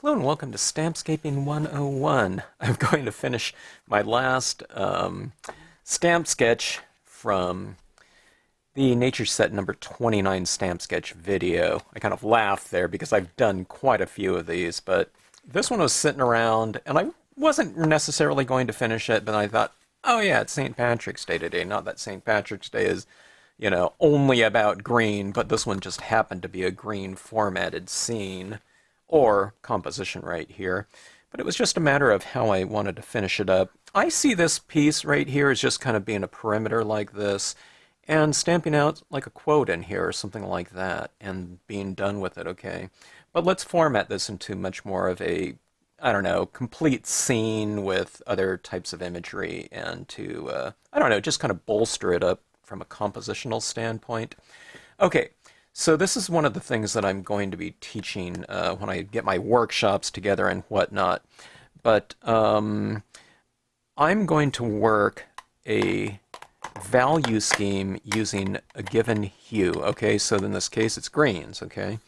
Hello and welcome to Stampscaping 101. I'm going to finish my last stamp sketch from the Nature Set number 29 stamp sketch video. I kind of laughed there because I've done quite a few of these, but this one was sitting around and I wasn't necessarily going to finish it, but I thought, oh yeah, it's St. Patrick's Day today. Not that St. Patrick's Day is, only about green, but this one just happened to be a green formatted scene or composition right here. But it was just a matter of how I wanted to finish it up. I see this piece right here as just kind of being a perimeter like this and stamping out like a quote in here or something like that and being done with it, okay? But let's format this into much more of a, I don't know, complete scene with other types of imagery and to, I don't know, just kind of bolster it up from a compositional standpoint. Okay, so this is one of the things that I'm going to be teaching when I get my workshops together and whatnot. But I'm going to work a value scheme using a given hue. Okay, so in this case it's greens, okay?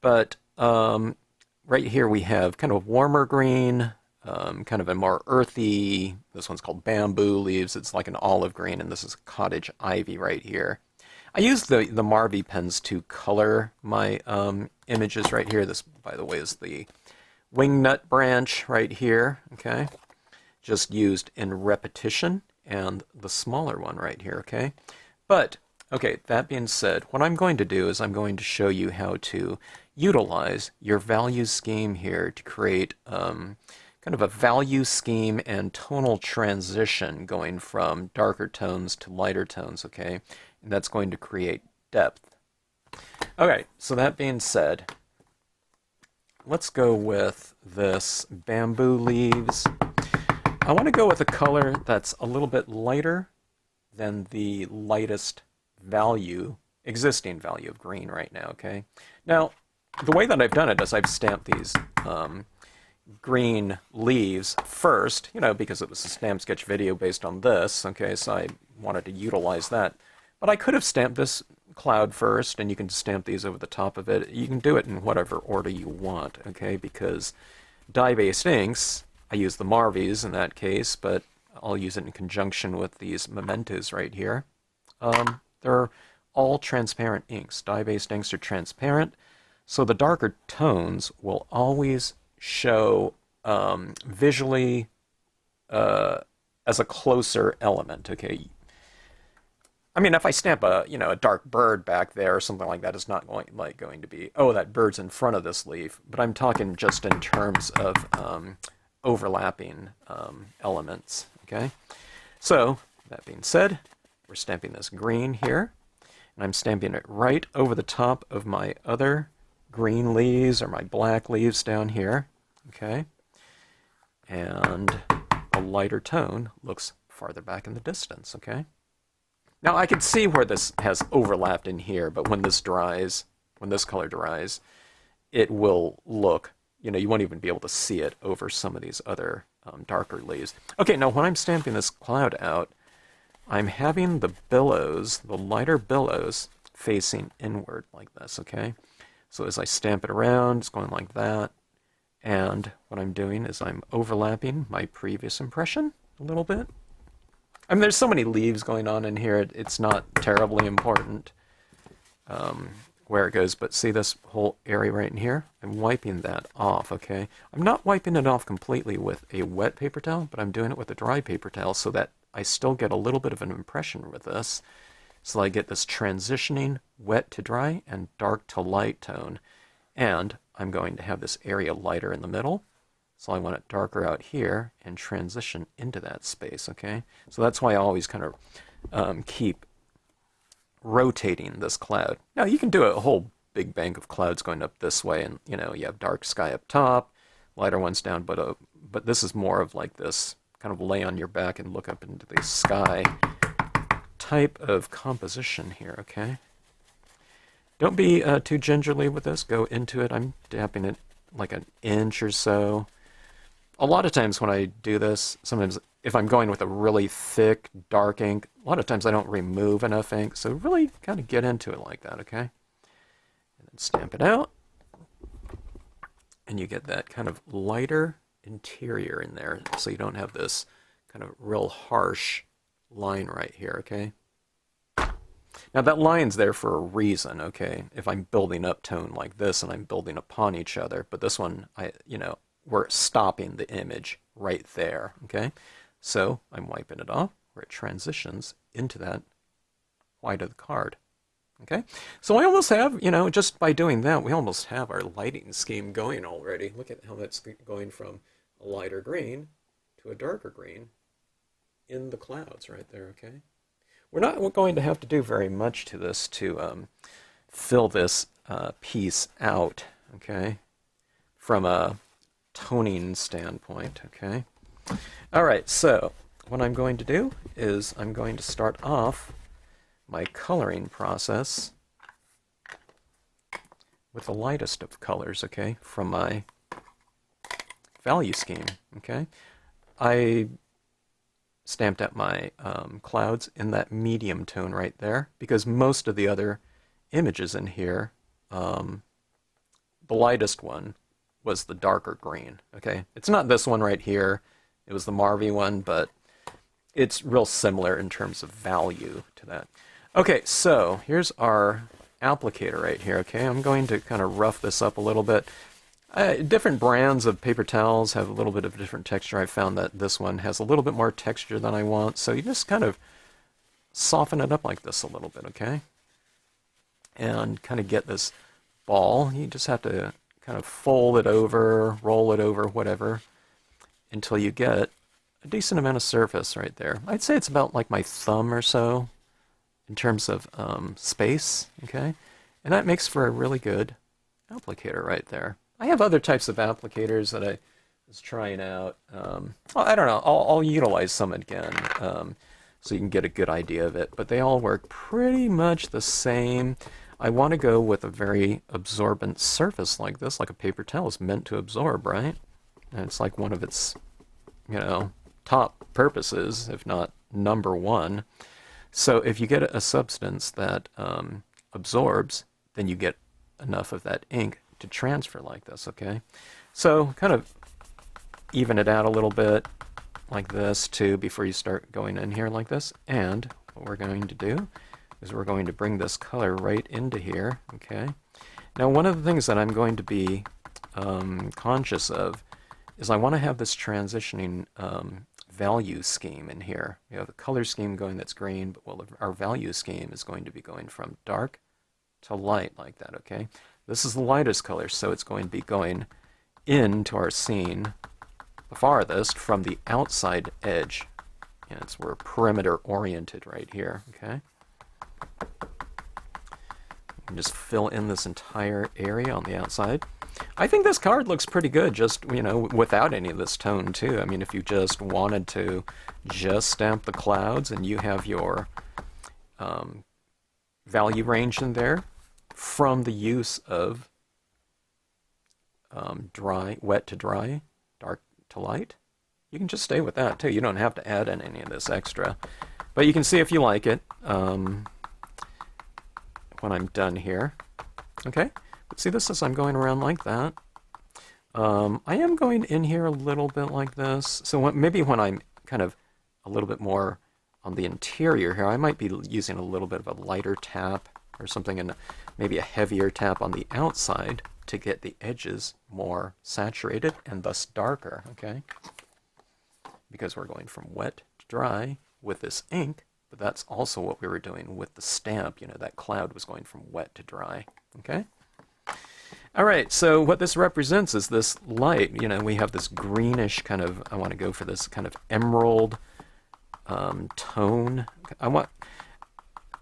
But right here we have kind of a warmer green, kind of a more earthy, this one's called bamboo leaves, it's like an olive green, and this is cottage ivy right here. I use the Marvy pens to color my images right here. This, by the way, is the wingnut branch right here, okay? Just used in repetition, and the smaller one right here, okay? But, okay, that being said, what I'm going to do is I'm going to show you how to utilize your value scheme here to create kind of a value scheme and tonal transition going from darker tones to lighter tones, okay? And that's going to create depth. Okay, so that being said, let's go with this bamboo leaves. I want to go with a color that's a little bit lighter than the lightest value, existing value of green right now, okay? Now, the way that I've done it is I've stamped these green leaves first, because it was a stamp sketch video based on this, okay, so I wanted to utilize that. But I could have stamped this cloud first, and you can stamp these over the top of it. You can do it in whatever order you want, okay, because dye-based inks, I use the Marvies in that case, but I'll use it in conjunction with these mementos right here. They're all transparent inks. Dye-based inks are transparent, so the darker tones will always show visually as a closer element, okay? I mean, if I stamp a dark bird back there or something like that, it's not going to be, oh, that bird's in front of this leaf. But I'm talking just in terms of overlapping elements. Okay, so that being said, we're stamping this green here, and I'm stamping it right over the top of my other green leaves or my black leaves down here. Okay, and a lighter tone looks farther back in the distance. Okay. Now I can see where this has overlapped in here, but when this dries, when this color dries, it will look, you won't even be able to see it over some of these other darker leaves. Okay, now when I'm stamping this cloud out, I'm having the billows, the lighter billows, facing inward like this, okay? So as I stamp it around, it's going like that, and what I'm doing is I'm overlapping my previous impression a little bit. I mean, there's so many leaves going on in here, it's not terribly important where it goes, but see this whole area right in here? I'm wiping that off, okay? I'm not wiping it off completely with a wet paper towel, but I'm doing it with a dry paper towel so that I still get a little bit of an impression with this. So I get this transitioning wet to dry and dark to light tone. And I'm going to have this area lighter in the middle. So I want it darker out here and transition into that space, okay? So that's why I always kind of keep rotating this cloud. Now you can do a whole big bank of clouds going up this way, and you have dark sky up top, lighter ones down, but this is more of like this kind of lay on your back and look up into the sky type of composition here, okay? Don't be too gingerly with this. Go into it. I'm dapping it like an inch or so. A lot of times when I do this, sometimes if I'm going with a really thick, dark ink, a lot of times I don't remove enough ink, so really kind of get into it like that, okay? And then stamp it out. and you get that kind of lighter interior in there, so you don't have this kind of real harsh line right here, okay? Now that line's there for a reason, okay? If I'm building up tone like this and I'm building upon each other, but this one, we're stopping the image right there, okay? So I'm wiping it off where it transitions into that white of the card, okay? So I almost have, just by doing that, we almost have our lighting scheme going already. Look at how that's going from a lighter green to a darker green in the clouds right there, okay? We're not going to have to do very much to this to fill this piece out, okay, from a toning standpoint, okay? All right, so what I'm going to do is I'm going to start off my coloring process with the lightest of colors, okay, from my value scheme, okay? I stamped out my clouds in that medium tone right there because most of the other images in here, the lightest one was the darker green, okay? It's not this one right here. It was the Marvy one, but it's real similar in terms of value to that. Okay, so here's our applicator right here, okay? I'm going to kind of rough this up a little bit. Different brands of paper towels have a little bit of different texture. I found that this one has a little bit more texture than I want, so you just kind of soften it up like this a little bit, okay? And kind of get this ball. You just have to kind of fold it over, roll it over, whatever, until you get a decent amount of surface right there. I'd say it's about like my thumb or so in terms of space, okay? And that makes for a really good applicator right there. I have other types of applicators that I was trying out. Well, I don't know. I'll utilize some again so you can get a good idea of it. But they all work pretty much the same. I want to go with a very absorbent surface like this, like a paper towel is meant to absorb, right? And it's like one of its, top purposes, if not number one. So if you get a substance that absorbs, then you get enough of that ink to transfer like this, okay? So kind of even it out a little bit like this too before you start going in here like this. And what we're going to do is we're going to bring this color right into here, okay? Now one of the things that I'm going to be conscious of is I want to have this transitioning value scheme in here. We have the color scheme going that's green, but well, our value scheme is going to be going from dark to light like that, okay? This is the lightest color, so it's going to be going into our scene the farthest from the outside edge. And it's we're perimeter oriented right here, okay? And just fill in this entire area on the outside. I think this card looks pretty good just, without any of this tone too. I mean, if you just wanted to just stamp the clouds and you have your value range in there from the use of wet to dry, dark to light, you can just stay with that too. You don't have to add in any of this extra. But you can see if you like it when I'm done here. Okay? But see this as I'm going around like that. I am going in here a little bit like this. So maybe when I'm kind of a little bit more on the interior here, I might be using a little bit of a lighter tap or something, and maybe a heavier tap on the outside to get the edges more saturated and thus darker, okay? Because we're going from wet to dry with this ink, but that's also what we were doing with the stamp. That cloud was going from wet to dry, okay? All right, so what this represents is this light. We have this greenish kind of, I want to go for this kind of emerald tone.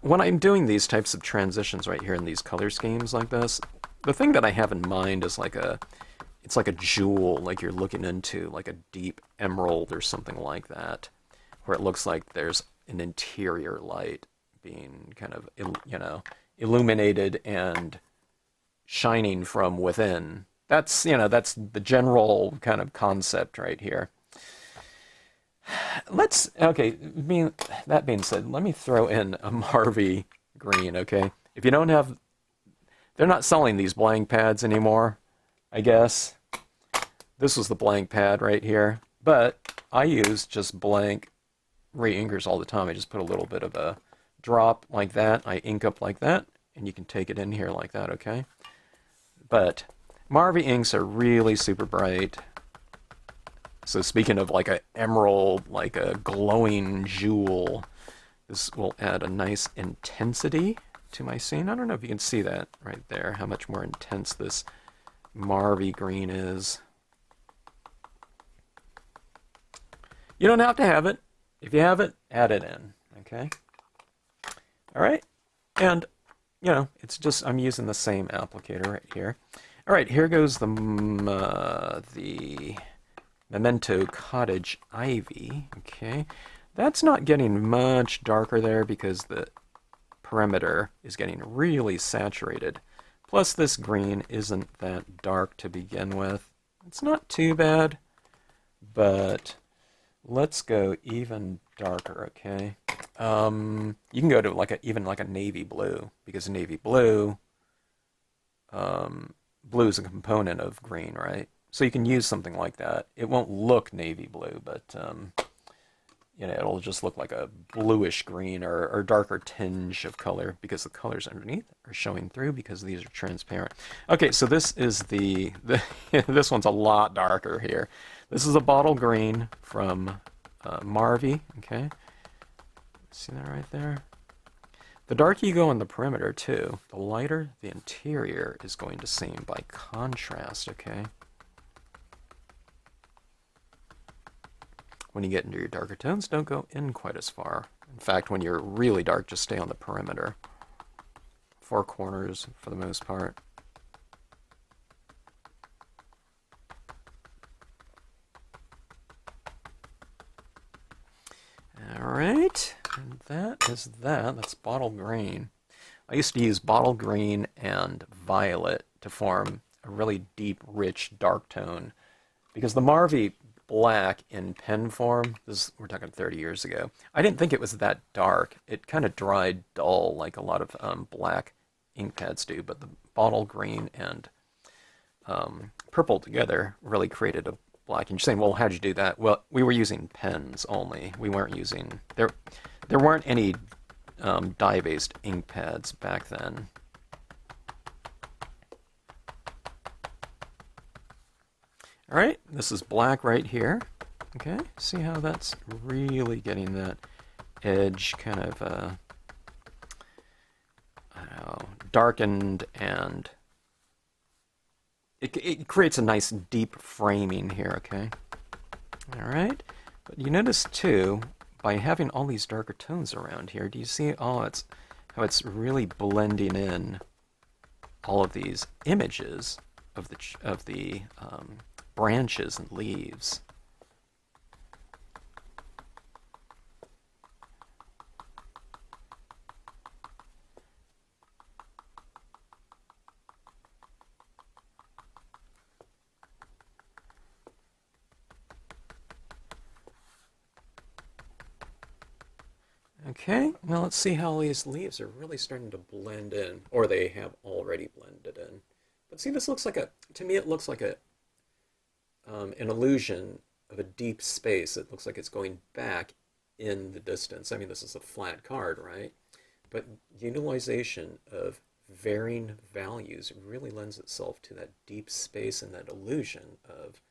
When I'm doing these types of transitions right here in these color schemes like this, the thing that I have in mind is it's like a jewel, like you're looking into like a deep emerald or something like that, where it looks like there's an interior light being kind of, illuminated and shining from within. That's the general kind of concept right here. That being said, let me throw in a Marvy green, okay? If you don't have, they're not selling these blank pads anymore, I guess. this was the blank pad right here, but I use just blank re-inkers all the time. I just put a little bit of a drop like that. I ink up like that, and you can take it in here like that, okay? But Marvy inks are really super bright. So speaking of like an emerald, like a glowing jewel, this will add a nice intensity to my scene. I don't know if you can see that right there, how much more intense this Marvy green is. You don't have to have it. If you have it, add it in, okay? All right, and you know, it's just, I'm using the same applicator right here. All right, here goes the Memento Cottage Ivy, okay? That's not getting much darker there because the perimeter is getting really saturated. Plus this green isn't that dark to begin with. It's not too bad, but let's go even darker, okay? You can go to like even like a navy blue, because navy blue, blue is a component of green, right? So you can use something like that. It won't look navy blue, but you know, it'll just look like a bluish green or darker tinge of color because the colors underneath are showing through because these are transparent. Okay, so this is the this one's a lot darker here. This is a bottle green from Marvy, okay? See that right there? The darker you go on the perimeter too, the lighter the interior is going to seem by contrast, okay? When you get into your darker tones, don't go in quite as far. In fact, when you're really dark, just stay on the perimeter. Four corners for the most part. All right, and that is that. That's bottle green. I used to use bottle green and violet to form a really deep, rich, dark tone. Because the Marvy black in pen form, we're talking 30 years ago, I didn't think it was that dark. It kind of dried dull like a lot of black ink pads do, but the bottle green and purple together really created a black. And you're saying, well, how'd you do that? Well, we were using pens only. We weren't using, there weren't any dye-based ink pads back then. All right, this is black right here. Okay, see how that's really getting that edge kind of, I don't know, darkened, and it creates a nice deep framing here, okay? All right, but you notice too, by having all these darker tones around here, do you see how it's really blending in all of these images of the branches and leaves. Okay, now let's see how these leaves are really starting to blend in, or they have already blended in. But see, this looks like to me it looks like an illusion of a deep space. It looks like it's going back in the distance. I mean, this is a flat card, right? But utilization of varying values really lends itself to that deep space and that illusion of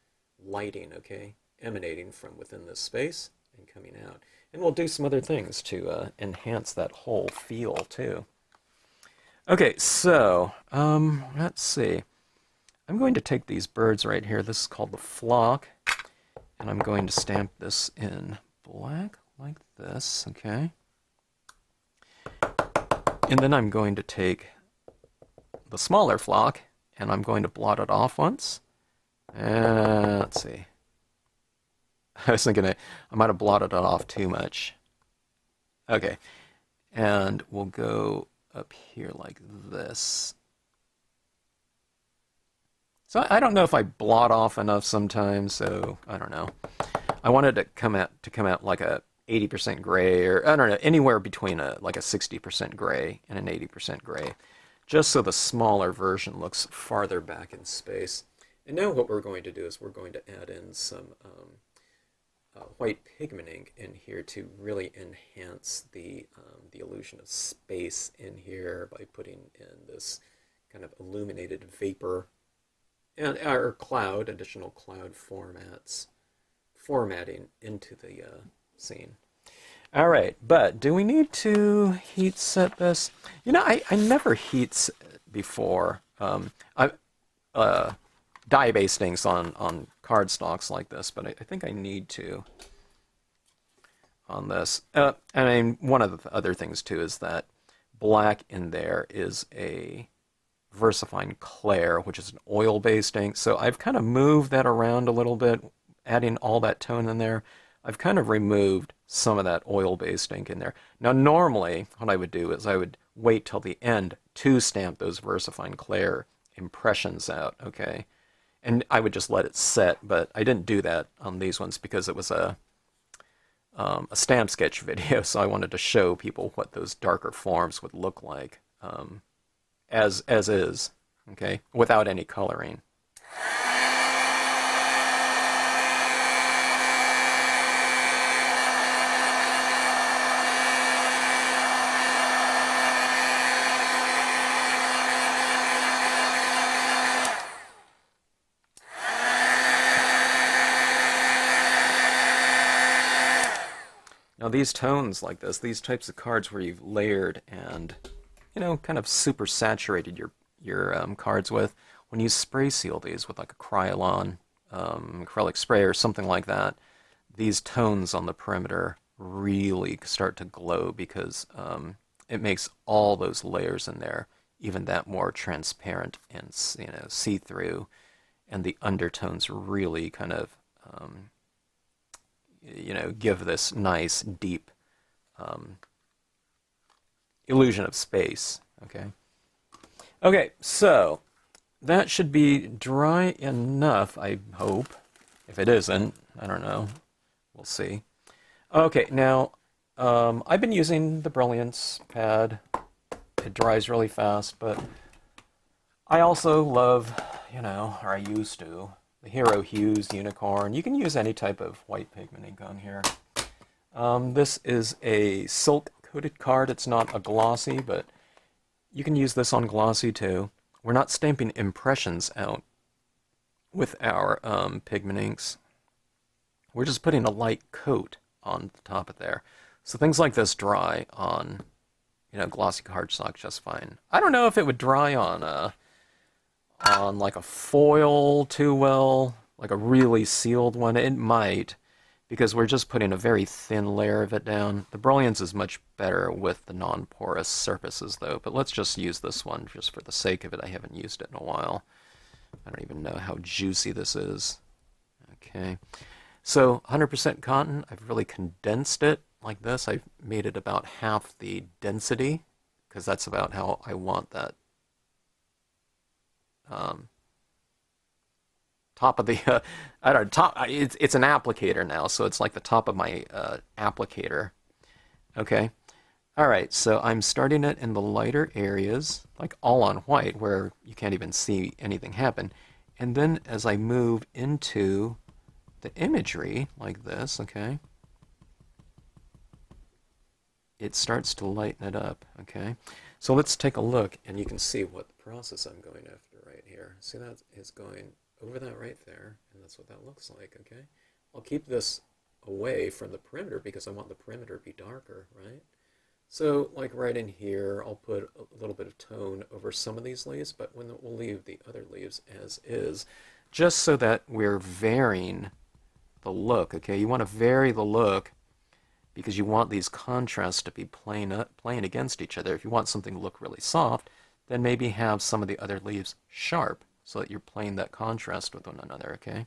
lighting, okay, emanating from within this space and coming out. And we'll do some other things to enhance that whole feel, too. Okay, so, let's see. I'm going to take these birds right here. This is called the flock. And I'm going to stamp this in black like this, okay? And then I'm going to take the smaller flock and I'm going to blot it off once. Let's see. I was thinking I might have blotted it off too much. Okay, and we'll go up here like this. So I don't know if I blot off enough sometimes, so I don't know. I wanted to come out like a 80% gray, or I don't know, anywhere between like a 60% gray and an 80% gray, just so the smaller version looks farther back in space. And now what we're going to do is we're going to add in some white pigmenting in here to really enhance the illusion of space in here by putting in this kind of illuminated vapor and our cloud, additional cloud formatting into the scene. All right, but do we need to heat set this? You know, I never heat set before. Dye bastings on cardstocks like this, but I think I need to on this. And I mean, one of the other things too is that black in there is a VersaFine Clair, which is an oil basting. So I've kind of moved that around a little bit, adding all that tone in there. I've kind of removed some of that oil basting in there. Now normally what I would do is I would wait till the end to stamp those VersaFine Clair impressions out, okay? And I would just let it set, but I didn't do that on these ones because it was a stamp sketch video, so I wanted to show people what those darker forms would look like as is, okay, without any coloring. Now these tones like this, these types of cards where you've layered and, you know, kind of super saturated your cards with, when you spray seal these with like a Krylon acrylic spray or something like that, these tones on the perimeter really start to glow because it makes all those layers in there even that more transparent and, you know, see-through, and the undertones really kind of you know, give this nice, deep illusion of space, okay? Okay, so that should be dry enough, I hope. If it isn't, I don't know. We'll see. Okay, now, I've been using the Brilliance pad. It dries really fast, but I also love, you know, or I used to, the Hero Hues Unicorn. You can use any type of white pigmenting on here. This is a silk-coated card. It's not a glossy, but you can use this on glossy too. We're not stamping impressions out with our pigment inks. We're just putting a light coat on the top of there. So things like this dry on, you know, glossy cardstock just fine. I don't know if it would dry on like a foil too well, like a really sealed one. It might, because we're just putting a very thin layer of it down. The Brilliance is much better with the non-porous surfaces though, but let's just use this one just for the sake of it. I haven't used it in a while. I don't even know how juicy this is. Okay, so 100% cotton. I've really condensed it like this. I've made it about half the density because that's about how I want that top of the I don't know, top. It's an applicator now, so it's like the top of my applicator. Okay, all right. So I'm starting it in the lighter areas, like all on white, where you can't even see anything happen, and then as I move into the imagery like this, okay, it starts to lighten it up. Okay, so let's take a look, and you can see what the process I'm going after right here. See, that is going over that right there, and that's what that looks like, okay? I'll keep this away from the perimeter because I want the perimeter to be darker, right? So, like right in here, I'll put a little bit of tone over some of these leaves, but we'll leave the other leaves as is, just so that we're varying the look, okay? You want to vary the look because you want these contrasts to be playing against each other. If you want something to look really soft, then maybe have some of the other leaves sharp so that you're playing that contrast with one another, okay?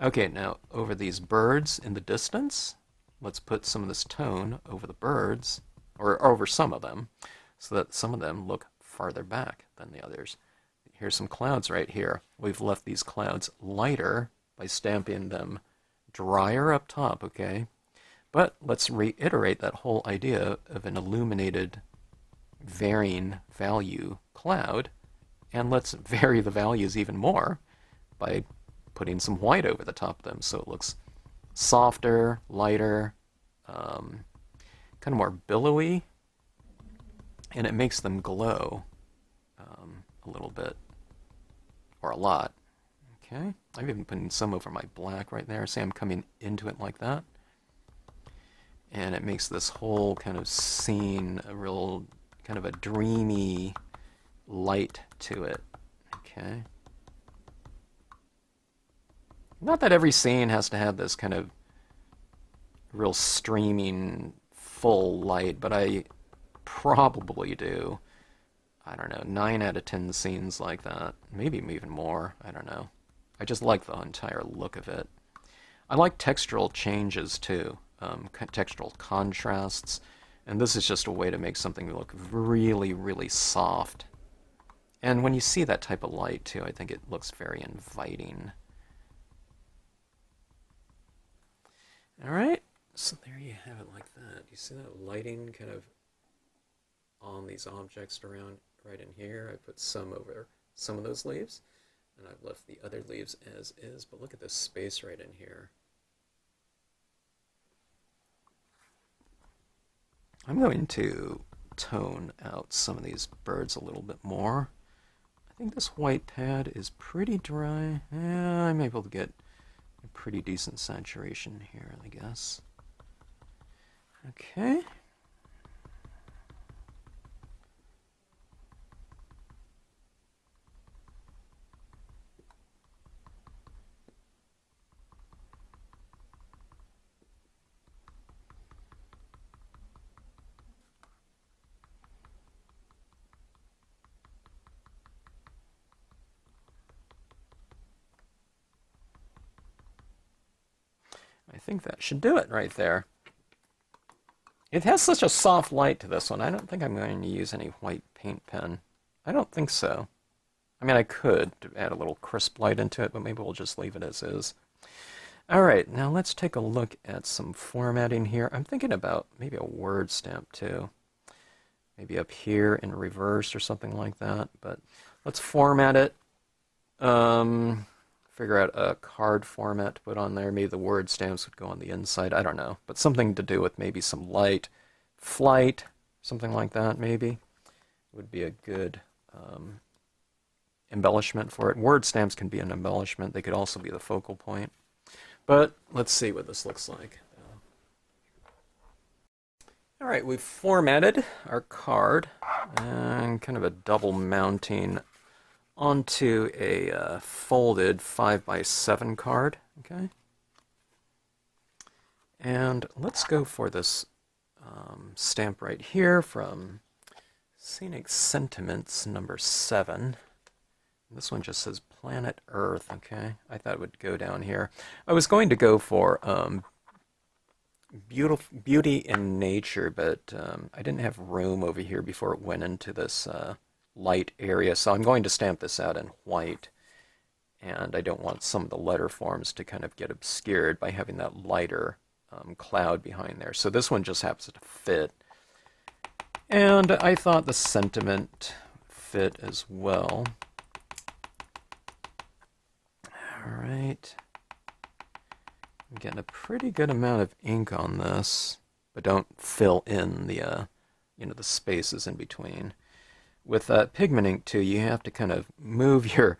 Okay, now over these birds in the distance, let's put some of this tone over the birds, or over some of them, so that some of them look farther back than the others. Here's some clouds right here. We've left these clouds lighter by stamping them drier up top, okay? But let's reiterate that whole idea of an illuminated varying value cloud, and let's vary the values even more by putting some white over the top of them so it looks softer, lighter, kind of more billowy, and it makes them glow a little bit, or a lot. Okay, I've even put some over my black right there. See, I'm coming into it like that. And it makes this whole kind of scene a real kind of a dreamy light to it. Okay. Not that every scene has to have this kind of real streaming full light, but I probably do. I don't know, 9 out of 10 scenes like that. Maybe even more. I don't know. I just like the entire look of it. I like textural changes too, textural contrasts, and this is just a way to make something look really, really soft. And when you see that type of light too, I think it looks very inviting. Alright, so there you have it like that. You see that lighting kind of on these objects around right in here? I put some over some of those leaves, and I've left the other leaves as is, but look at this space right in here. I'm going to tone out some of these birds a little bit more. I think this white pad is pretty dry. Yeah, I'm able to get a pretty decent saturation here, I guess. Okay. I think that should do it right there. It has such a soft light to this one. I don't think I'm going to use any white paint pen. I don't think so. I mean, I could add a little crisp light into it, but maybe we'll just leave it as is. Alright, now let's take a look at some formatting here. I'm thinking about maybe a word stamp too. Maybe up here in reverse or something like that. But let's format it. Figure out a card format to put on there. Maybe the word stamps would go on the inside. I don't know. But something to do with maybe some light, flight, something like that maybe would be a good embellishment for it. Word stamps can be an embellishment. They could also be the focal point. But let's see what this looks like. All right, we've formatted our card and kind of a double mounting onto a folded 5x7 card. Okay, and let's go for this stamp right here from Scenic Sentiments number 7. This one just says Planet Earth. Okay, I thought it would go down here. I was going to go for beauty in nature, but I didn't have room over here before it went into this light area, so I'm going to stamp this out in white, and I don't want some of the letter forms to kind of get obscured by having that lighter cloud behind there. So this one just happens to fit, and I thought the sentiment fit as well. Alright, I'm getting a pretty good amount of ink on this, but don't fill in the the spaces in between. With pigment ink too, you have to kind of move your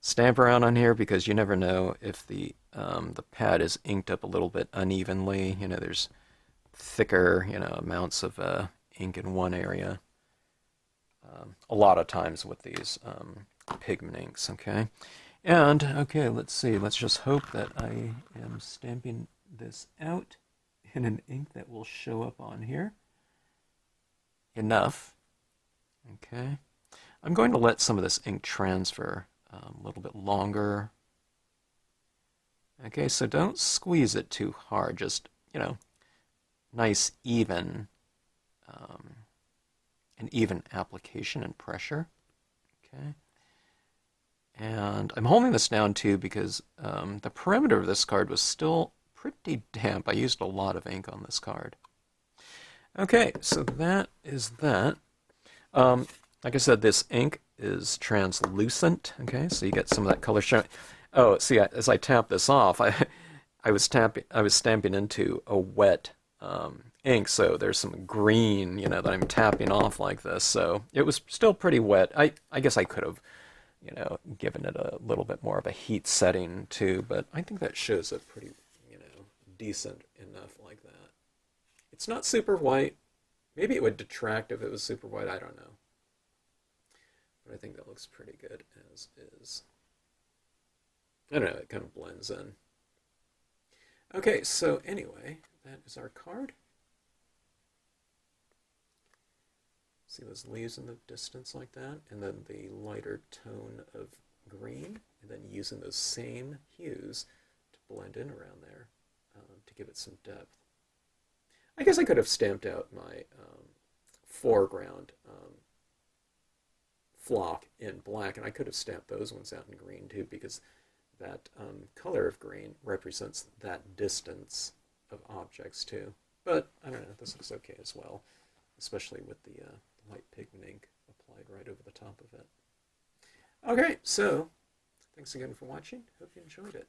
stamp around on here because you never know if the pad is inked up a little bit unevenly. There's thicker amounts of ink in one area. A lot of times with these pigment inks. Okay, and okay, let's see. Let's just hope that I am stamping this out in an ink that will show up on here enough. Okay, I'm going to let some of this ink transfer a little bit longer. Okay, so don't squeeze it too hard, just, nice even, an even application and pressure. Okay, and I'm holding this down too because the perimeter of this card was still pretty damp. I used a lot of ink on this card. Okay, so that is that. Like I said, this ink is translucent, okay, so you get some of that color showing. Oh, see, as I tap this off, I was stamping into a wet ink, so there's some green, that I'm tapping off like this. So it was still pretty wet. I guess I could have, given it a little bit more of a heat setting too, but I think that shows it pretty, decent enough like that. It's not super white. Maybe it would detract if it was super white. I don't know. But I think that looks pretty good as is. I don't know, it kind of blends in. Okay, so anyway, that is our card. See those leaves in the distance like that? And then the lighter tone of green, and then using those same hues to blend in around there to give it some depth. I guess I could have stamped out my foreground flock in black, and I could have stamped those ones out in green too, because that color of green represents that distance of objects too. But I don't know, this looks okay as well, especially with the white pigment ink applied right over the top of it. Okay, so thanks again for watching. Hope you enjoyed it.